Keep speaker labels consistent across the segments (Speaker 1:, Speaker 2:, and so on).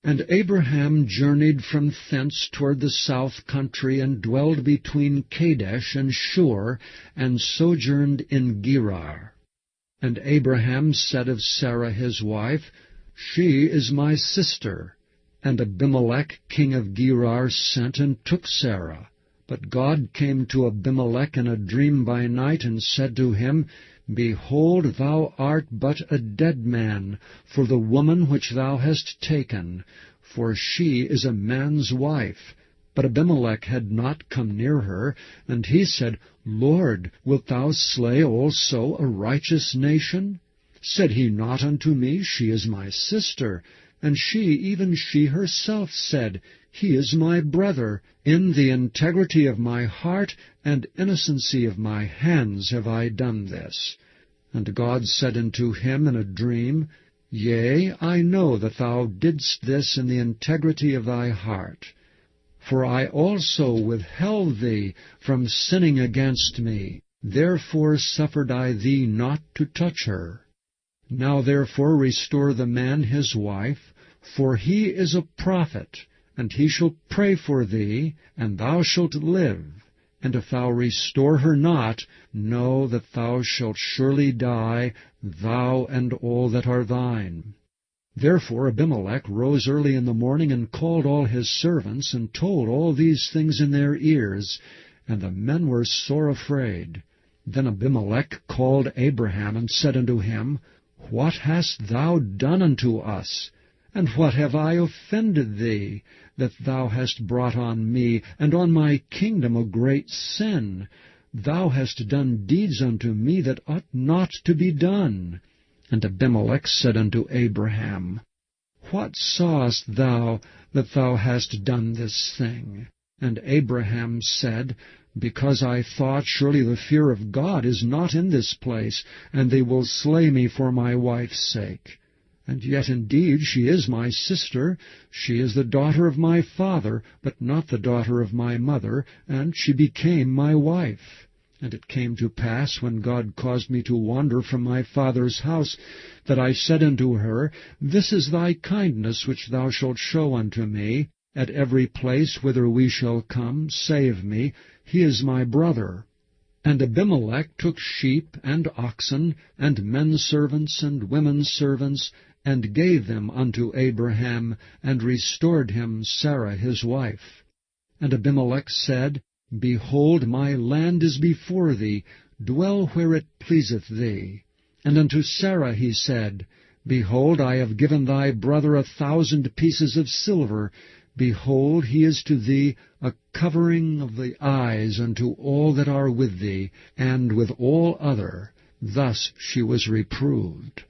Speaker 1: And Abraham journeyed from thence toward the south country, and dwelled between Kadesh and Shur, and sojourned in Gerar. And Abraham said of Sarah his wife, She is my sister. And Abimelech king of Gerar sent and took Sarah. But God came to Abimelech in a dream by night, and said to him, Behold, thou art but a dead man for the woman which thou hast taken, for she is a man's wife. But Abimelech had not come near her, and he said, Lord, wilt thou slay also a righteous nation? Said he not unto me, She is my sister? And she, even she herself, said, He is my brother. In the integrity of my heart and innocency of my hands have I done this. And God said unto him in a dream, Yea, I know that thou didst this in the integrity of thy heart. For I also withheld thee from sinning against me. Therefore suffered I thee not to touch her. Now therefore restore the man his wife, for he is a prophet, and he shall pray for thee, and thou shalt live. And if thou restore her not, know that thou shalt surely die, thou and all that are thine. Therefore Abimelech rose early in the morning, and called all his servants, and told all these things in their ears, and the men were sore afraid. Then Abimelech called Abraham, and said unto him, What hast thou done unto us? And what have I offended thee, that thou hast brought on me, and on my kingdom, a great sin? Thou hast done deeds unto me that ought not to be done. And Abimelech said unto Abraham, What sawest thou that thou hast done this thing? And Abraham said, Because I thought, Surely the fear of God is not in this place, and they will slay me for my wife's sake. And yet indeed she is my sister. She is the daughter of my father, but not the daughter of my mother, and she became my wife. And it came to pass, when God caused me to wander from my father's house, that I said unto her, This is thy kindness which thou shalt show unto me. At every place whither we shall come, say of me, He is my brother. And Abimelech took sheep and oxen, and men servants and women servants, and gave them unto Abraham, and restored him Sarah his wife. And Abimelech said, Behold, my land is before thee, dwell where it pleaseth thee. And unto Sarah he said, Behold, I have given thy brother 1,000 pieces of silver. Behold, he is to thee a covering of the eyes unto all that are with thee, and with all other. Thus she was reproved.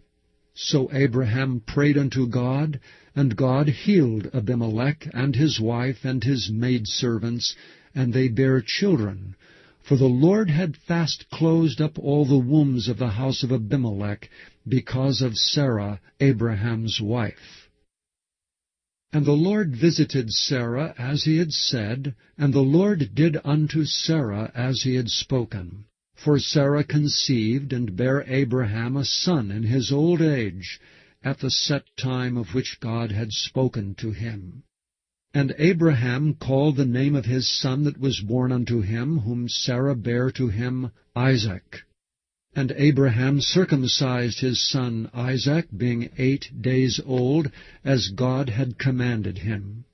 Speaker 1: So Abraham prayed unto God, and God healed Abimelech and his wife and his maidservants, and they bare children. For the Lord had fast closed up all the wombs of the house of Abimelech, because of Sarah, Abraham's wife. And the Lord visited Sarah as he had said, and the Lord did unto Sarah as he had spoken. For Sarah conceived, and bare Abraham a son in his old age, at the set time of which God had spoken to him. And Abraham called the name of his son that was born unto him, whom Sarah bare to him, Isaac. And Abraham circumcised his son Isaac, being 8 days old, as God had commanded him.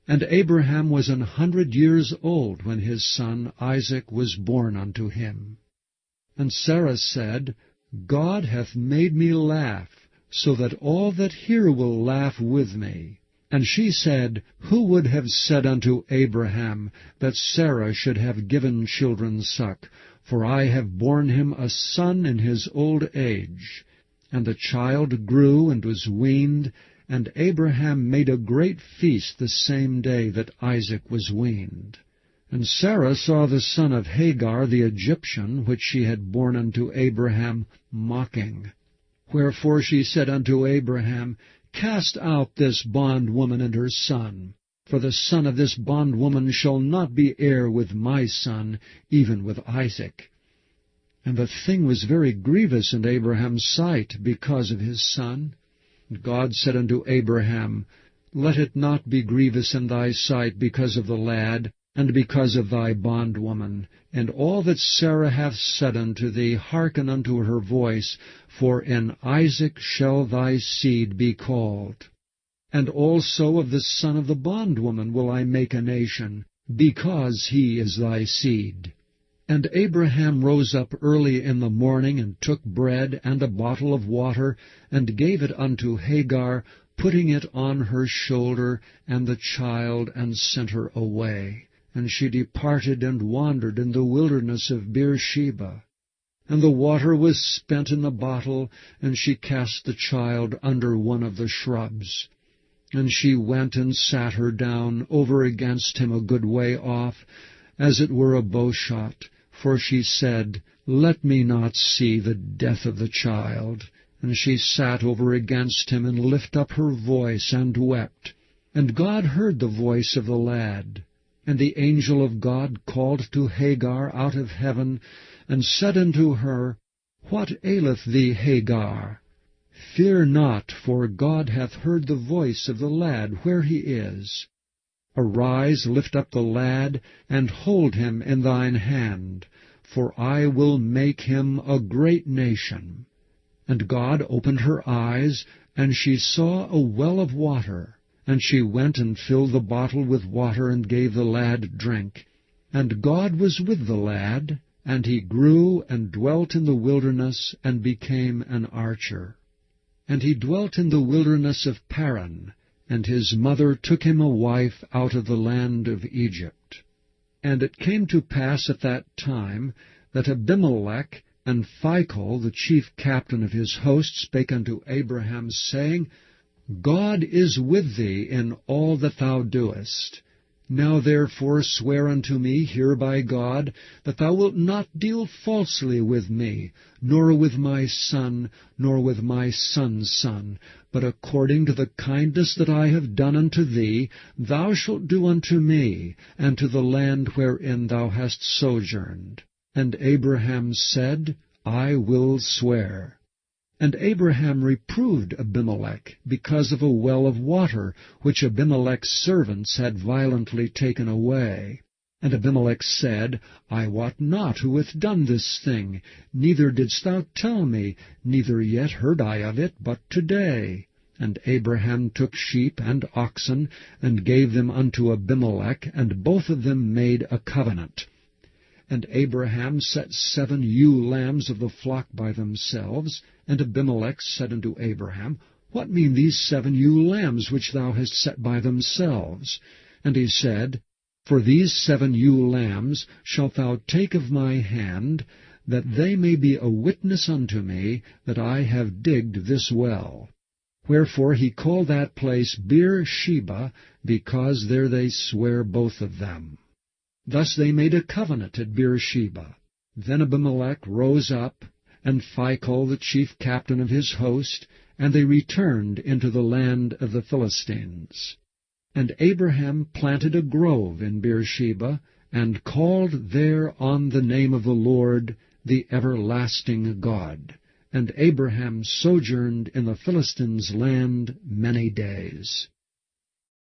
Speaker 1: And Abraham was 100 years old when his son Isaac was born unto him. And Sarah said, God hath made me laugh, so that all that hear will laugh with me. And she said, Who would have said unto Abraham that Sarah should have given children suck? For I have borne him a son in his old age. And the child grew and was weaned, and Abraham made a great feast the same day that Isaac was weaned. And Sarah saw the son of Hagar the Egyptian, which she had borne unto Abraham, mocking. Wherefore she said unto Abraham, Cast out this bondwoman and her son, for the son of this bondwoman shall not be heir with my son, even with Isaac. And the thing was very grievous in Abraham's sight because of his son. And God said unto Abraham, Let it not be grievous in thy sight because of the lad, and because of thy bondwoman. And all that Sarah hath said unto thee, hearken unto her voice, for in Isaac shall thy seed be called. And also of the son of the bondwoman will I make a nation, because he is thy seed. And Abraham rose up early in the morning, and took bread and a bottle of water, and gave it unto Hagar, putting it on her shoulder, and the child, and sent her away. And she departed and wandered in the wilderness of Beersheba. And the water was spent in the bottle, and she cast the child under one of the shrubs. And she went and sat her down over against him a good way off, as it were a bowshot. For she said, Let me not see the death of the child. And she sat over against him, and lifted up her voice, and wept. And God heard the voice of the lad. And the angel of God called to Hagar out of heaven, and said unto her, What aileth thee, Hagar? Fear not, for God hath heard the voice of the lad where he is. Arise, lift up the lad, and hold him in thine hand, for I will make him a great nation. And God opened her eyes, and she saw a well of water. And she went and filled the bottle with water, and gave the lad drink. And God was with the lad, and he grew and dwelt in the wilderness, and became an archer. And he dwelt in the wilderness of Paran, and his mother took him a wife out of the land of Egypt. And it came to pass at that time, that Abimelech and Phicol, the chief captain of his host, spake unto Abraham, saying, God is with thee in all that thou doest. Now therefore swear unto me here by God, that thou wilt not deal falsely with me, nor with my son, nor with my son's son, but according to the kindness that I have done unto thee, thou shalt do unto me, and to the land wherein thou hast sojourned. And Abraham said, I will swear. And Abraham reproved Abimelech because of a well of water, which Abimelech's servants had violently taken away. And Abimelech said, I wot not who hath done this thing, neither didst thou tell me, neither yet heard I of it but today. And Abraham took sheep and oxen, and gave them unto Abimelech, and both of them made a covenant. And Abraham set 7 ewe lambs of the flock by themselves. And Abimelech said unto Abraham, What mean these 7 ewe lambs which thou hast set by themselves? And he said, For these 7 ewe lambs shalt thou take of my hand, that they may be a witness unto me that I have digged this well. Wherefore he called that place Beersheba, because there they sware both of them. Thus they made a covenant at Beersheba. Then Abimelech rose up, and Phicol the chief captain of his host, and they returned into the land of the Philistines. And Abraham planted a grove in Beersheba, and called there on the name of the Lord, the everlasting God. And Abraham sojourned in the Philistines' land many days.